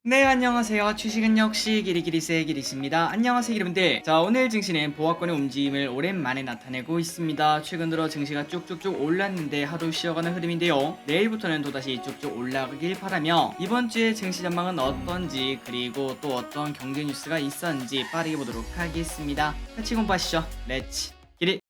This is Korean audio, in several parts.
네, 안녕하세요. 주식은 역시 기리기리세 기리스입니다. 안녕하세요, 여러분들. 자, 오늘 증시는 보합권의 움직임을 오랜만에 나타내고 있습니다. 최근 들어 증시가 쭉쭉쭉 올랐는데 하루 쉬어가는 흐름인데요. 내일부터는 또다시 쭉쭉 올라가길 바라며 이번 주의 증시 전망은 어떤지 그리고 또 어떤 경제 뉴스가 있었는지 빠르게 보도록 하겠습니다. 같이 공부하시죠. 렛츠 기리.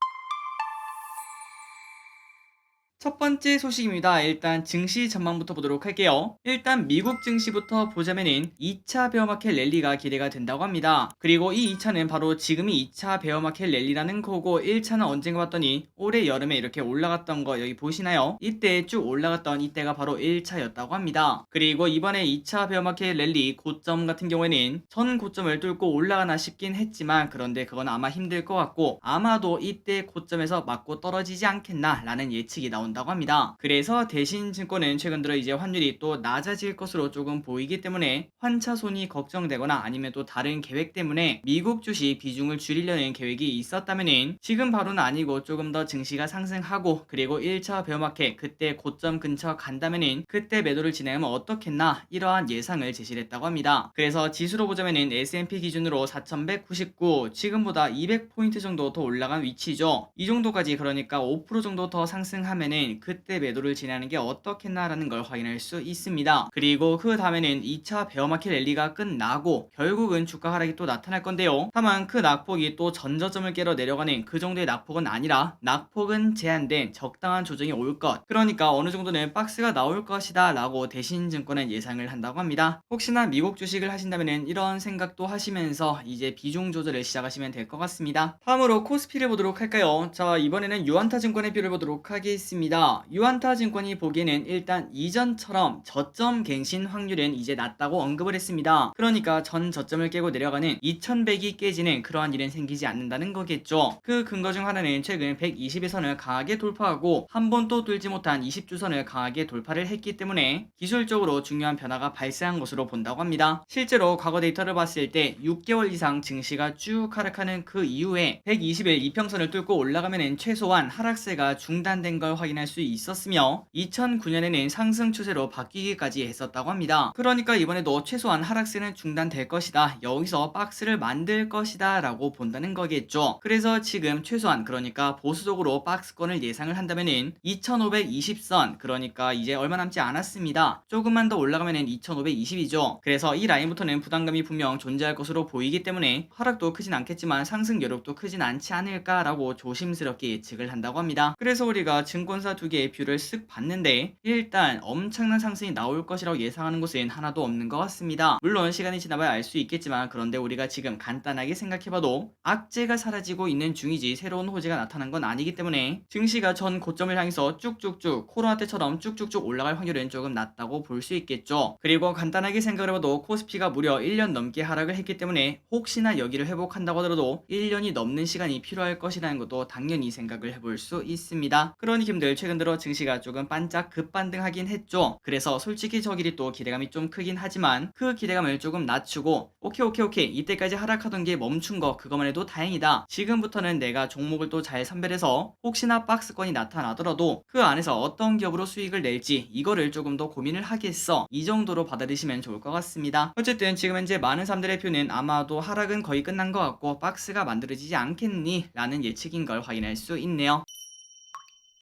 첫 번째 소식입니다. 일단 증시 전망부터 보도록 할게요. 일단 미국 증시부터 보자면은 2차 베어마켓 랠리가 기대가 된다고 합니다. 그리고 이 2차는 바로 지금이 2차 베어마켓 랠리라는 거고 1차는 언젠가 봤더니 올해 여름에 이렇게 올라갔던 거 여기 보시나요? 이때 쭉 올라갔던 이때가 바로 1차였다고 합니다. 그리고 이번에 2차 베어마켓 랠리 고점 같은 경우에는 전 고점을 뚫고 올라가나 싶긴 했지만 그런데 그건 아마 힘들 것 같고 아마도 이때 고점에서 맞고 떨어지지 않겠나 라는 예측이 나온다고 합니다. 그래서 대신증권은 최근 들어 이제 환율이 또 낮아질 것으로 조금 보이기 때문에 환차손이 걱정되거나 아니면 또 다른 계획 때문에 미국 주식 비중을 줄이려는 계획이 있었다면은 지금 바로는 아니고 조금 더 증시가 상승하고 그리고 1차 베어마켓 그때 고점 근처 간다면은 그때 매도를 진행하면 어떻겠나 이러한 예상을 제시를 했다고 합니다. 그래서 지수로 보자면은 S&P 기준으로 4199 지금보다 200포인트 정도 더 올라간 위치죠. 이 정도까지 그러니까 5% 정도 더 상승하면은 그때 매도를 진행하는 게 어떻겠나라는 걸 확인할 수 있습니다. 그리고 그 다음에는 2차 베어마켓 랠리가 끝나고 결국은 주가 하락이 또 나타날 건데요. 다만 그 낙폭이 또 전저점을 깨러 내려가는 그 정도의 낙폭은 아니라 낙폭은 제한된 적당한 조정이 올 것. 그러니까 어느 정도는 박스가 나올 것이다 라고 대신증권은 예상을 한다고 합니다. 혹시나 미국 주식을 하신다면 이런 생각도 하시면서 이제 비중 조절을 시작하시면 될 것 같습니다. 다음으로 코스피를 보도록 할까요? 자, 이번에는 유안타 증권의 뷰를 보도록 하겠습니다. 유안타 증권이 보기에는 일단 이전처럼 저점 갱신 확률은 이제 낮다고 언급을 했습니다. 그러니까 전 저점을 깨고 내려가는 2100이 깨지는 그러한 일은 생기지 않는다는 거겠죠. 그 근거 중 하나는 최근 120일선을 강하게 돌파하고 한 번도 뚫지 못한 20주선을 강하게 돌파를 했기 때문에 기술적으로 중요한 변화가 발생한 것으로 본다고 합니다. 실제로 과거 데이터를 봤을 때 6개월 이상 증시가 쭉 하락하는 그 이후에 120일 이평선을 뚫고 올라가면 최소한 하락세가 중단된 걸 확인할 수 있었으며 2009년에는 상승 추세로 바뀌기까지 했었다고 합니다. 그러니까 이번에도 최소한 하락세는 중단될 것이다. 여기서 박스를 만들 것이다 라고 본다는 거겠죠. 그래서 지금 최소한 그러니까 보수적으로 박스권을 예상을 한다면은 2520선 그러니까 이제 얼마 남지 않았습니다. 조금만 더 올라가면은 2520이죠. 그래서 이 라인부터는 부담감이 분명 존재할 것으로 보이기 때문에 하락도 크진 않겠지만 상승 여력도 크진 않지 않을까라고 조심스럽게 예측을 한다고 합니다. 그래서 우리가 증권사 두 개의 뷰를 쓱 봤는데 일단 엄청난 상승이 나올 것이라고 예상하는 곳은 하나도 없는 것 같습니다. 물론 시간이 지나봐야 알 수 있겠지만 그런데 우리가 지금 간단하게 생각해봐도 악재가 사라지고 있는 중이지 새로운 호재가 나타난 건 아니기 때문에 증시가 전 고점을 향해서 쭉쭉쭉 코로나 때처럼 쭉쭉쭉 올라갈 확률은 조금 낮다고 볼 수 있겠죠. 그리고 간단하게 생각을 해봐도 코스피가 무려 1년 넘게 하락을 했기 때문에 혹시나 여기를 회복한다고 하더라도 1년이 넘는 시간이 필요할 것이라는 것도 당연히 생각을 해볼 수 있습니다. 그러니 힘들 최근 들어 증시가 조금 반짝 급반등하긴 했죠. 그래서 솔직히 저 길이 또 기대감이 좀 크긴 하지만 그 기대감을 조금 낮추고 오케이 이때까지 하락하던 게 멈춘 거 그거만 해도 다행이다. 지금부터는 내가 종목을 또 잘 선별해서 혹시나 박스권이 나타나더라도 그 안에서 어떤 기업으로 수익을 낼지 이거를 조금 더 고민을 하겠어. 이 정도로 받아들이시면 좋을 것 같습니다. 어쨌든 지금 현재 많은 사람들의 표는 아마도 하락은 거의 끝난 것 같고 박스가 만들어지지 않겠니? 라는 예측인 걸 확인할 수 있네요.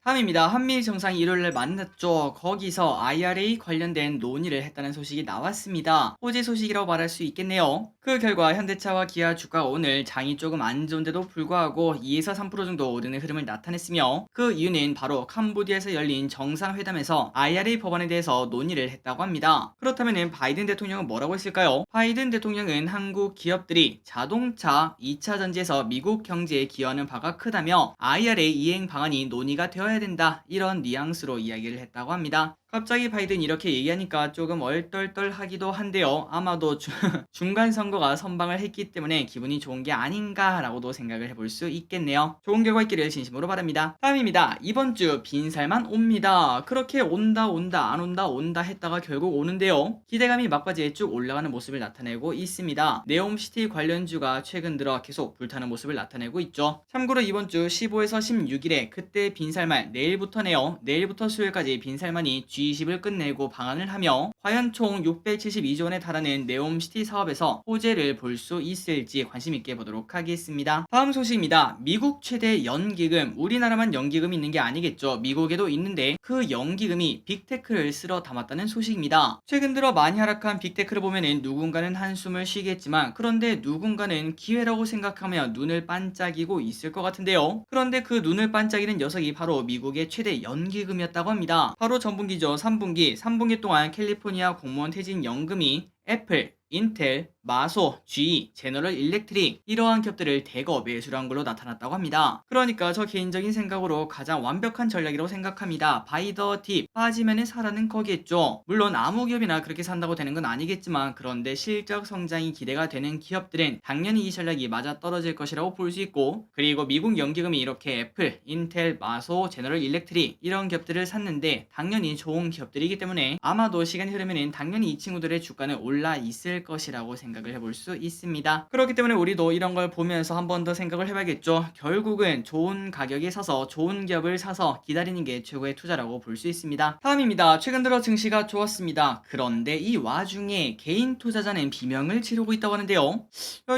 다음입니다. 한미 정상이 일요일날 만났죠. 거기서 IRA 관련된 논의를 했다는 소식이 나왔습니다. 호재 소식이라고 말할 수 있겠네요. 그 결과 현대차와 기아 주가 오늘 장이 조금 안 좋은데도 불구하고 2에서 3% 정도 오르는 흐름을 나타냈으며 그 이유는 바로 캄보디아에서 열린 정상회담에서 IRA 법안에 대해서 논의를 했다고 합니다. 그렇다면 바이든 대통령은 뭐라고 했을까요? 바이든 대통령은 한국 기업들이 자동차 2차 전지에서 미국 경제에 기여하는 바가 크다며 IRA 이행 방안이 논의가 되어야 된다 이런 뉘앙스로 이야기를 했다고 합니다. 갑자기 바이든 이렇게 얘기하니까 조금 얼떨떨하기도 한데요. 아마도 중간 선거가 선방을 했기 때문에 기분이 좋은 게 아닌가라고도 생각을 해볼 수 있겠네요. 좋은 결과 있기를 진심으로 바랍니다. 다음입니다. 이번 주 빈살만 옵니다. 그렇게 온다 안 온다 했다가 결국 오는데요. 기대감이 막바지에 쭉 올라가는 모습을 나타내고 있습니다. 네옴시티 관련주가 최근 들어 계속 불타는 모습을 나타내고 있죠. 참고로 이번 주 15에서 16일에 그때 빈살만 내일부터네요. 내일부터 수요일까지 빈살만이 G20을 끝내고 방한을 하며 과연 총 672조 원에 달하는 네옴시티 사업에서 호재를 볼 수 있을지 관심 있게 보도록 하겠습니다. 다음 소식입니다. 미국 최대 연기금, 우리나라만 연기금이 있는 게 아니겠죠. 미국에도 있는데 그 연기금이 빅테크를 쓸어 담았다는 소식입니다. 최근 들어 많이 하락한 빅테크를 보면은 누군가는 한숨을 쉬겠지만, 그런데 누군가는 기회라고 생각하며 눈을 반짝이고 있을 것 같은데요. 그런데 그 눈을 반짝이는 녀석이 바로 미국의 최대 연기금이었다고 합니다. 바로 전분기죠. 3분기 동안 캘리포니아 공무원 퇴진 연금이 애플, 인텔, 마소, GE, 제너럴 일렉트릭 이러한 기업들을 대거 매수를 한 걸로 나타났다고 합니다. 그러니까 저 개인적인 생각으로 가장 완벽한 전략이라고 생각합니다. 바이 더 딥, 빠지면은 사라는 거겠죠. 물론 아무 기업이나 그렇게 산다고 되는 건 아니겠지만, 그런데 실적 성장이 기대가 되는 기업들은 당연히 이 전략이 맞아 떨어질 것이라고 볼 수 있고, 그리고 미국 연기금이 이렇게 애플, 인텔, 마소, 제너럴 일렉트릭 이런 기업들을 샀는데 당연히 좋은 기업들이기 때문에 아마도 시간이 흐르면은 당연히 이 친구들의 주가는 올라 있을 것이라고 생각을 해볼 수 있습니다. 그렇기 때문에 우리도 이런 걸 보면서 한 번 더 생각을 해봐야겠죠. 결국은 좋은 가격에 사서 좋은 기업을 사서 기다리는 게 최고의 투자라고 볼 수 있습니다. 다음입니다. 최근 들어 증시가 좋았습니다. 그런데 이 와중에 개인 투자자는 비명을 지르고 있다고 하는데요.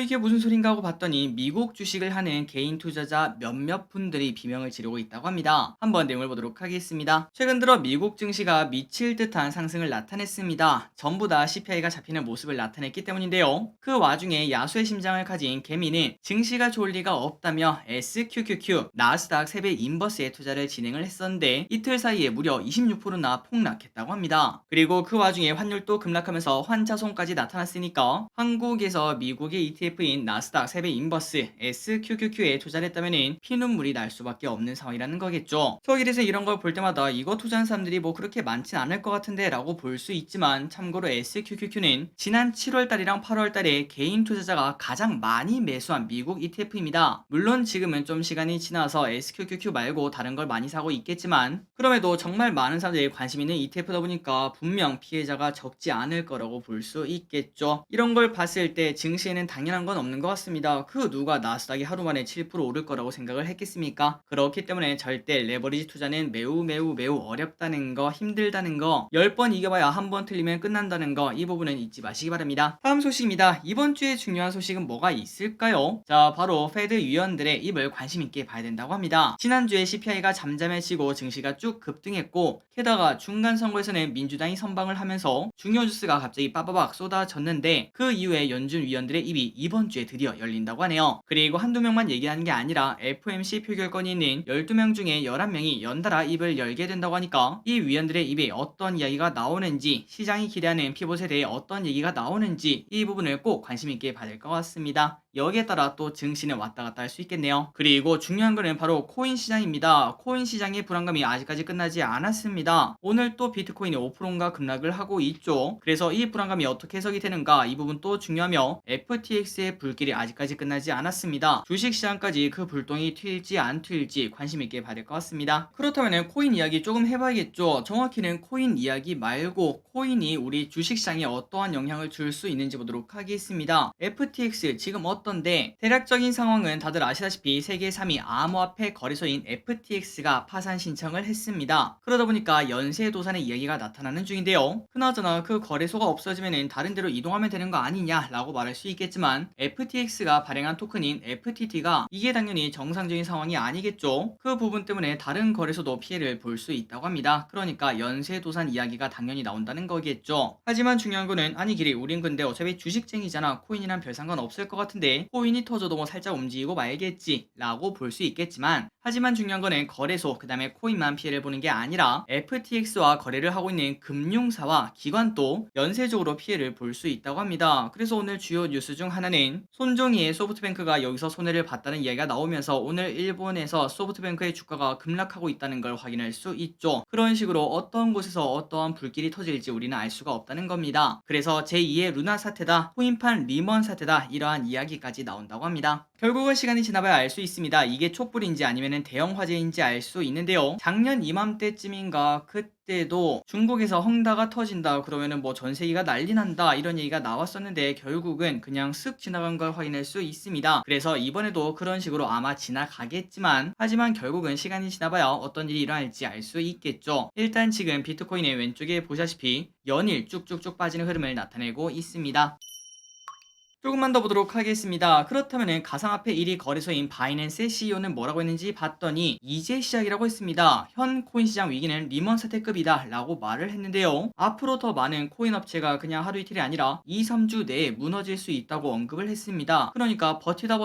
이게 무슨 소린가 하고 봤더니 미국 주식을 하는 개인 투자자 몇몇 분들이 비명을 지르고 있다고 합니다. 한번 내용을 보도록 하겠습니다. 최근 들어 미국 증시가 미칠 듯한 상승을 나타냈습니다. 전부 다 CPI가 잡히는 모습을 나타냈기 때문인데요. 그 와중에 야수의 심장을 가진 개미는 증시가 좋을 리가 없다며 SQQQ 나스닥 3배 인버스에 투자를 진행을 했었는데 이틀 사이에 무려 26%나 폭락했다고 합니다. 그리고 그 와중에 환율도 급락하면서 환차손까지 나타났으니까 한국에서 미국의 ETF인 나스닥 3배 인버스 SQQQ에 투자를 했다면 피눈물이 날 수밖에 없는 상황이라는 거겠죠. 저길에서 이런 걸 볼 때마다 이거 투자한 사람들이 뭐 그렇게 많진 않을 것 같은데 라고 볼 수 있지만, 참고로 SQQQ는 지난 7월달이랑 8월달에 개인 투자자가 가장 많이 매수한 미국 ETF입니다. 물론 지금은 좀 시간이 지나서 SQQQ 말고 다른 걸 많이 사고 있겠지만, 그럼에도 정말 많은 사람들이 관심 있는 ETF다 보니까 분명 피해자가 적지 않을 거라고 볼 수 있겠죠. 이런 걸 봤을 때 증시에는 당연한 건 없는 것 같습니다. 그 누가 나스닥이 하루 만에 7% 오를 거라고 생각을 했겠습니까? 그렇기 때문에 절대 레버리지 투자는 매우 어렵다는 거, 힘들다는 거, 10번 이겨봐야 한 번 틀리면 끝난다는 거, 이 부분은 잊지 마시기 바랍니다. 다음 소식입니다. 이번 주에 중요한 소식은 뭐가 있을까요? 자, 바로 페드 위원들의 입을 관심 있게 봐야 된다고 합니다. 지난주에 CPI가 잠잠해지고 증시가 쭉 급등했고, 게다가 중간 선거에서는 민주당이 선방을 하면서 중요 뉴스가 갑자기 빠바박 쏟아졌는데, 그 이후에 연준 위원들의 입이 이번 주에 드디어 열린다고 하네요. 그리고 한두 명만 얘기하는 게 아니라 FOMC 표결권이 있는 12명 중에 11명이 연달아 입을 열게 된다고 하니까 이 위원들의 입에 어떤 이야기가 나오는지, 시장이 기대하는 피봇에 대해 어떤 얘기가 나오는지 이 부분을 꼭 관심 있게 봐야 될 것 같습니다. 여기에 따라 또 증시는 왔다 갔다 할 수 있겠네요. 그리고 중요한 거는 바로 코인 시장입니다. 코인 시장의 불안감이 아직까지 끝나지 않았습니다. 오늘 또 비트코인이 5%인가 급락을 하고 있죠. 그래서 이 불안감이 어떻게 해석이 되는가, 이 부분 또 중요하며, FTX의 불길이 아직까지 끝나지 않았습니다. 주식시장까지 그 불똥이 튈지 안 튈지 관심 있게 봐야 될 것 같습니다. 그렇다면 코인 이야기 조금 해봐야겠죠. 정확히는 코인 이야기 말고 코인이 우리 주식시장에 어떠한 영향을 줄 수 있는지 보도록 하겠습니다. FTX 지금 어떤데, 대략적인 상황은 다들 아시다시피 세계 3위 암호화폐 거래소인 FTX가 파산 신청을 했습니다. 그러다 보니까 연쇄도산의 이야기가 나타나는 중인데요. 그나저나 그 거래소가 없어지면 다른 데로 이동하면 되는 거 아니냐 라고 말할 수 있겠지만, FTX가 발행한 토큰인 FTT가 이게 당연히 정상적인 상황이 아니겠죠. 그 부분 때문에 다른 거래소도 피해를 볼 수 있다고 합니다. 그러니까 연쇄도산 이야기가 당연히 나온다는 거겠죠. 하지만 중요한 거는, 아니 길이 우린 근데 어차피 주식쟁이잖아, 코인이랑 별 상관 없을 것 같은데 코인이 터져도 뭐 살짝 움직이고 말겠지 라고 볼 수 있겠지만, 하지만 중요한 거는 거래소 그 다음에 코인만 피해를 보는 게 아니라 FTX와 거래를 하고 있는 금융사와 기관도 연쇄적으로 피해를 볼 수 있다고 합니다. 그래서 오늘 주요 뉴스 중 하나는 손종이의 소프트뱅크가 여기서 손해를 봤다는 이야기가 나오면서 오늘 일본에서 소프트뱅크의 주가가 급락하고 있다는 걸 확인할 수 있죠. 그런 식으로 어떤 곳에서 어떠한 불길이 터질지 우리는 알 수가 없다는 겁니다. 그래서 제2의 루나 사태다, 코인판 리먼 사태다, 이러한 이야기까지 나온다고 합니다. 결국은 시간이 지나봐야 알 수 있습니다. 이게 촛불인지 아니면 대형 화재인지 알 수 있는데요. 작년 이맘때쯤인가 그때도 중국에서 헝다가 터진다 그러면은 뭐 전 세계가 난리 난다 이런 얘기가 나왔었는데 결국은 그냥 쓱 지나간 걸 확인할 수 있습니다. 그래서 이번에도 그런 식으로 아마 지나가겠지만 하지만 결국은 시간이 지나봐야 어떤 일이 일어날지 알 수 있겠죠. 일단 지금 비트코인의 왼쪽에 보시다시피 연일 쭉쭉쭉 빠지는 흐름을 나타내고 있습니다. 조금만 더 보도록 하겠습니다. 그렇다면 가상화폐 1위 거래소인 바이낸스의 CEO는 뭐라고 했는지 봤더니 이제 시작이라고 했습니다. 현 코인 시장 위기는 리먼 사태급이다 라고 말을 했는데요. 앞으로 더 많은 코인 업체가 그냥 하루 이틀이 아니라 2, 3주 내에 무너질 수 있다고 언급을 했습니다. 그러니까 버티다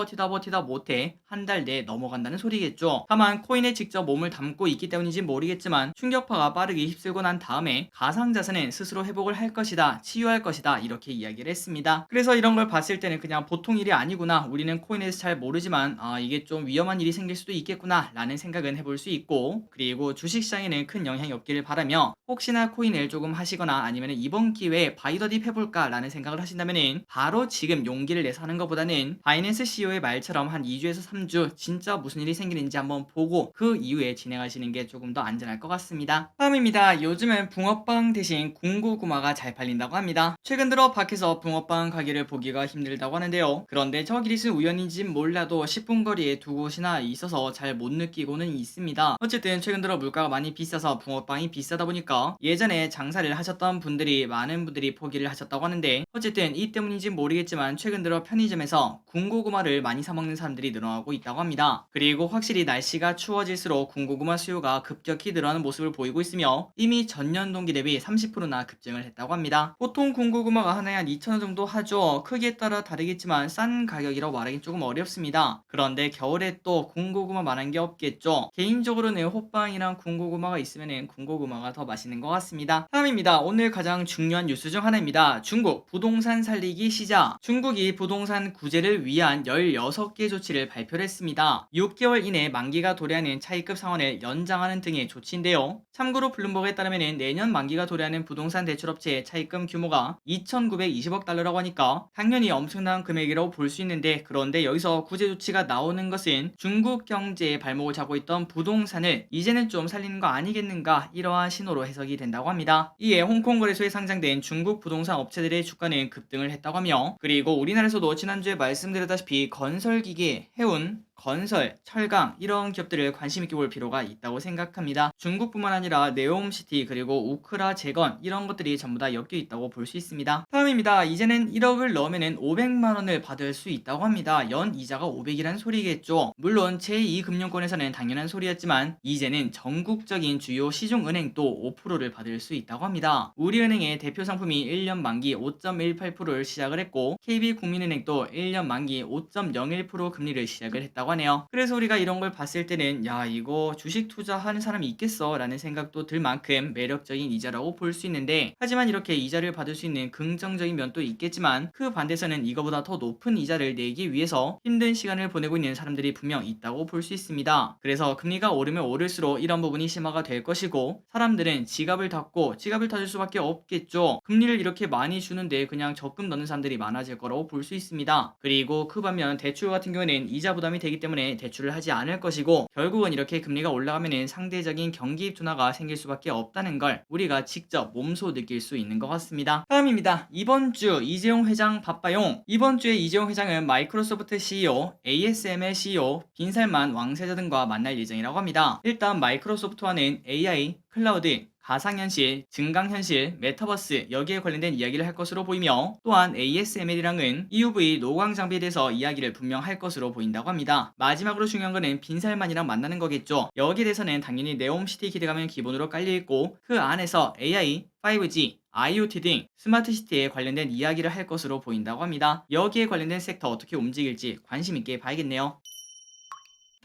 못해 한 달 내에 넘어간다는 소리겠죠. 다만 코인에 직접 몸을 담고 있기 때문인지 모르겠지만 충격파가 빠르게 휩쓸고 난 다음에 가상자산은 스스로 회복을 할 것이다, 치유할 것이다 이렇게 이야기를 했습니다. 그래서 이런 걸 봤을 때는 그냥 보통 일이 아니구나, 우리는 코인에 대해서 잘 모르지만 이게 좀 위험한 일이 생길 수도 있겠구나 라는 생각은 해볼 수 있고, 그리고 주식시장에는 큰 영향이 없기를 바라며 혹시나 코인을 조금 하시거나 아니면 이번 기회에 바이더딥 해볼까 라는 생각을 하신다면 바로 지금 용기를 내서 하는 것보다는 바이낸스 CEO의 말처럼 한 2주에서 3주 진짜 무슨 일이 생기는지 한번 보고 그 이후에 진행하시는 게 조금 더 안전할 것 같습니다. 다음입니다. 요즘은 붕어빵 대신 군고구마가 잘 팔린다고 합니다. 최근 들어 밖에서 붕어빵 가게를 보기가 힘들다고 하는데요. 그런데 저 기릿은 우연인진 몰라도 10분 거리에 두 곳이나 있어서 잘 못 느끼고는 있습니다. 어쨌든 최근 들어 물가가 많이 비싸서 붕어빵이 비싸다 보니까 예전에 장사를 하셨던 분들이 많은 분들이 포기를 하셨다고 하는데, 어쨌든 이 때문인지 모르겠지만 최근 들어 편의점에서 군고구마를 많이 사 먹는 사람들이 늘어나고 있다고 합니다. 그리고 확실히 날씨가 추워질수록 군고구마 수요가 급격히 늘어나는 모습을 보이고 있으며 이미 전년 동기 대비 30%나 급증을 했다고 합니다. 보통 군고구마가 하나에 한 2,000원 정도 하죠. 크기에 따라 다르겠지만 싼 가격이라고 말하기 조금 어렵습니다. 그런데 겨울에 또 군고구마만한 게 없겠죠. 개인적으로는 호빵이랑 군고구마가 있으면 군고구마가 더 맛있는 것 같습니다. 다음입니다. 오늘 가장 중요한 뉴스 중 하나입니다. 중국 부동산 살리기 시작. 중국이 부동산 구제를 위한 16개 조치를 발표를 했습니다. 6개월 이내 만기가 도래하는 차입급 상환을 연장하는 등의 조치인데요. 참고로 블룸버그에 따르면 내년 만기가 도래하는 부동산 대출업체의 차입금 규모가 2,920억 달러라고 하니까 당연히 엄청난 금액이라고 볼 수 있는데, 그런데 여기서 구제 조치가 나오는 것은 중국 경제의 발목을 잡고 있던 부동산을 이제는 좀 살리는 거 아니겠는가, 이러한 신호로 해석이 된다고 합니다. 이에 홍콩 거래소에 상장된 중국 부동산 업체들의 주가는 급등을 했다고 하며, 그리고 우리나라에서도 지난주에 말씀드렸다시피 건설기계, 해운, 건설, 철강 이런 기업들을 관심있게 볼 필요가 있다고 생각합니다. 중국뿐만 아니라 네옴시티 그리고 우크라 재건 이런 것들이 전부 다 엮여 있다고 볼 수 있습니다. 다음입니다. 이제는 1억을 넣으면 500만원을 받을 수 있다고 합니다. 연 이자가 500이란 소리겠죠. 물론 제2금융권에서는 당연한 소리였지만 이제는 전국적인 주요 시중은행도 5%를 받을 수 있다고 합니다. 우리은행의 대표 상품이 1년 만기 5.18%를 시작을 했고 KB국민은행도 1년 만기 5.01% 금리를 시작을 했다고 하네요. 그래서 우리가 이런 걸 봤을 때는 야, 이거 주식 투자하는 사람이 있겠어 라는 생각도 들 만큼 매력적인 이자라고 볼 수 있는데, 하지만 이렇게 이자를 받을 수 있는 긍정적인 면도 있겠지만 그 반대에서는 이거보다 더 높은 이자를 내기 위해서 힘든 시간을 보내고 있는 사람들이 분명 있다고 볼 수 있습니다. 그래서 금리가 오르면 오를수록 이런 부분이 심화가 될 것이고 사람들은 지갑을 닫고 지갑을 닫을 수밖에 없겠죠. 금리를 이렇게 많이 주는데 그냥 적금 넣는 사람들이 많아질 거라고 볼 수 있습니다. 그리고 그 반면 대출 같은 경우에는 이자 부담이 되기 때문에 대출을 하지 않을 것이고, 결국은 이렇게 금리가 올라가면 상대적인 경기 둔화가 생길 수밖에 없다는 걸 우리가 직접 몸소 느낄 수 있는 것 같습니다. 다음입니다. 이번 주 이재용 회장 바빠용. 이번 주에 이재용 회장은 마이크로소프트 CEO, ASML CEO, 빈살만 왕세자 등과 만날 예정이라고 합니다. 일단 마이크로소프트와는 AI, 클라우드, 가상현실, 증강현실, 메타버스 여기에 관련된 이야기를 할 것으로 보이며, 또한 ASML이랑은 EUV 노광 장비에 대해서 이야기를 분명 할 것으로 보인다고 합니다. 마지막으로 중요한 거는 빈살만이랑 만나는 거겠죠. 여기에 대해서는 당연히 네옴시티 기대감은 기본으로 깔려있고 그 안에서 AI, 5G, IoT 등 스마트시티에 관련된 이야기를 할 것으로 보인다고 합니다. 여기에 관련된 섹터 어떻게 움직일지 관심있게 봐야겠네요.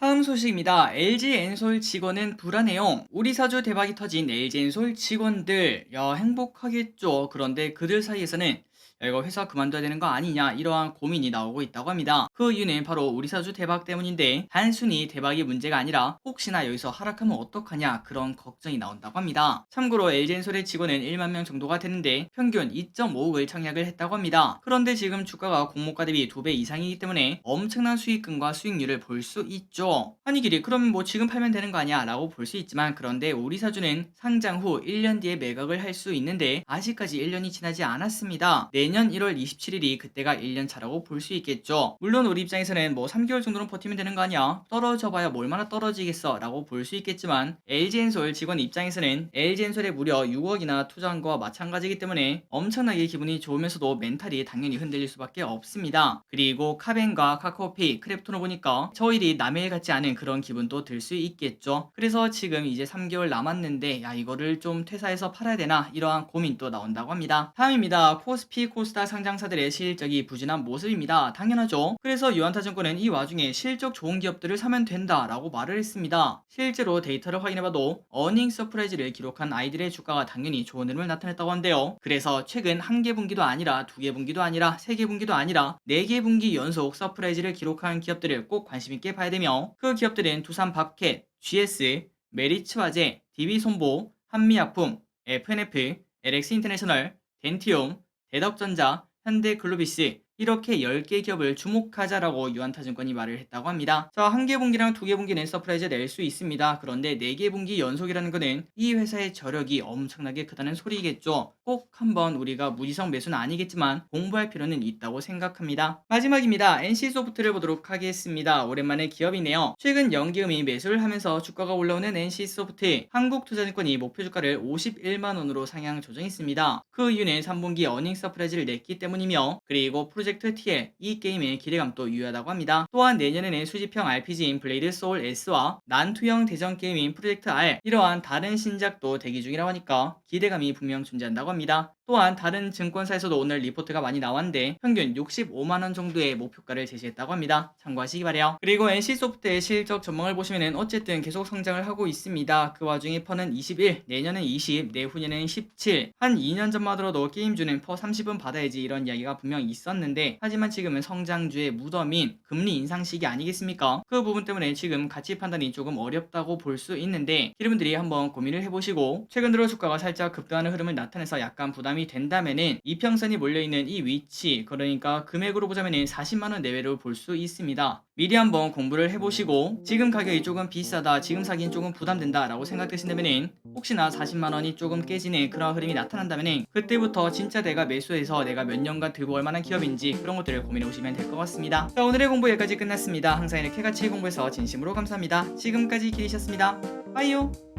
다음 소식입니다. LG엔솔 직원은 불안해요. 우리 사주 대박이 터진 LG엔솔 직원들, 야, 행복하겠죠. 그런데 그들 사이에서는 야, 이거 회사 그만둬야 되는 거 아니냐 이러한 고민이 나오고 있다고 합니다. 그 이유는 바로 우리 사주 대박 때문인데 단순히 대박이 문제가 아니라 혹시나 여기서 하락하면 어떡하냐 그런 걱정이 나온다고 합니다. 참고로 LG엔솔의 직원은 1만 명 정도가 되는데 평균 2.5억을 청약을 했다고 합니다. 그런데 지금 주가가 공모가 대비 2배 이상이기 때문에 엄청난 수익금과 수익률을 볼 수 있죠. 아니 길이 그러면 뭐 지금 팔면 되는 거 아니야 라고 볼 수 있지만, 그런데 우리 사주는 상장 후 1년 뒤에 매각을 할 수 있는데 아직까지 1년이 지나지 않았습니다. 내년 1월 27일이 그때가 1년 차라고 볼 수 있겠죠. 물론 우리 입장에서는 뭐 3개월 정도는 버티면 되는 거 아니야, 떨어져 봐야 뭐 얼마나 떨어지겠어 라고 볼 수 있겠지만, LG엔솔 직원 입장에서는 LG엔솔에 무려 6억이나 투자한 거와 마찬가지이기 때문에 엄청나게 기분이 좋으면서도 멘탈이 당연히 흔들릴 수밖에 없습니다. 그리고 카벤과 카카오페이, 크랩톤을 보니까 저 일이 남의 일 같지 않은 그런 기분도 들 수 있겠죠. 그래서 지금 이제 3개월 남았는데 야 이거를 좀 퇴사해서 팔아야 되나 이러한 고민도 나온다고 합니다. 다음입니다. 코스피 코스닥 상장사들의 실적이 부진한 모습입니다. 당연하죠. 그래서 유한타증권은 이 와중에 실적 좋은 기업들을 사면 된다라고 말을 했습니다. 실제로 데이터를 확인해봐도 어닝 서프라이즈를 기록한 아이들의 주가가 당연히 좋은 흐름을 나타냈다고 한대요. 그래서 최근 1개 분기도 아니라 2개 분기도 아니라 3개 분기도 아니라 4개 분기 연속 서프라이즈를 기록한 기업들을 꼭 관심있게 봐야 되며, 그 기업들은 두산밥켓, GS, 메리츠화재, DB손보, 한미약품, FNF, LX인터내셔널, 덴티움, 대덕전자, 현대글로비스 이렇게 10개 기업을 주목하자라고 유한타증권이 말을 했다고 합니다. 자, 1개 분기랑 2개 분기는 서프라이즈 낼 수 있습니다. 그런데 4개 분기 연속이라는 거는 이 회사의 저력이 엄청나게 크다는 소리겠죠. 꼭 한번 우리가 무지성 매수는 아니겠지만 공부할 필요는 있다고 생각합니다. 마지막입니다. NC소프트를 보도록 하겠습니다. 오랜만에 기업이네요. 최근 연기금이 매수를 하면서 주가가 올라오는 NC소프트, 한국투자증권이 목표 주가를 51만원으로 상향 조정했습니다. 그 이유는 3분기 어닝 서프라이즈를 냈기 때문이며, 그리고 프로젝트 TL, 이 게임의 기대감도 유효하다고 합니다. 또한 내년에는 수집형 RPG인 블레이드 소울 S와 난투형 대전 게임인 프로젝트 R, 이러한 다른 신작도 대기 중이라고 하니까 기대감이 분명 존재한다고 합니다. 또한 다른 증권사에서도 오늘 리포트가 많이 나왔는데 평균 65만원 정도의 목표가를 제시했다고 합니다. 참고하시기 바래요. 그리고 NC소프트의 실적 전망을 보시면은 어쨌든 계속 성장을 하고 있습니다. 그 와중에 퍼는 21, 내년은 20, 내후년에는 17, 한 2년 전만 하더라도 게임주는 퍼 30은 받아야지 이런 이야기가 분명 있었는데, 하지만 지금은 성장주의 무덤인 금리 인상 시기 아니겠습니까? 그 부분 때문에 지금 가치 판단이 조금 어렵다고 볼 수 있는데, 여러분들이 한번 고민을 해보시고 최근 들어 주가가 살짝 급등하는 흐름을 나타내서 약간 부담이 된다면은 이평선이 몰려있는 이 위치, 그러니까 금액으로 보자면은 40만원 내외로 볼 수 있습니다. 미리 한번 공부를 해보시고 지금 가격이 조금 비싸다, 지금 사긴 조금 부담된다 라고 생각되신다면은 혹시나 40만원이 조금 깨지는 그런 흐름이 나타난다면은 그때부터 진짜 내가 매수해서 내가 몇 년간 들고 올 만한 기업인지 그런 것들을 고민해 보시면 될 것 같습니다. 자, 오늘의 공부 여기까지 끝났습니다. 항상 이렇게 같이 공부해서 진심으로 감사합니다. 지금까지 기리셨습니다. 빠이요.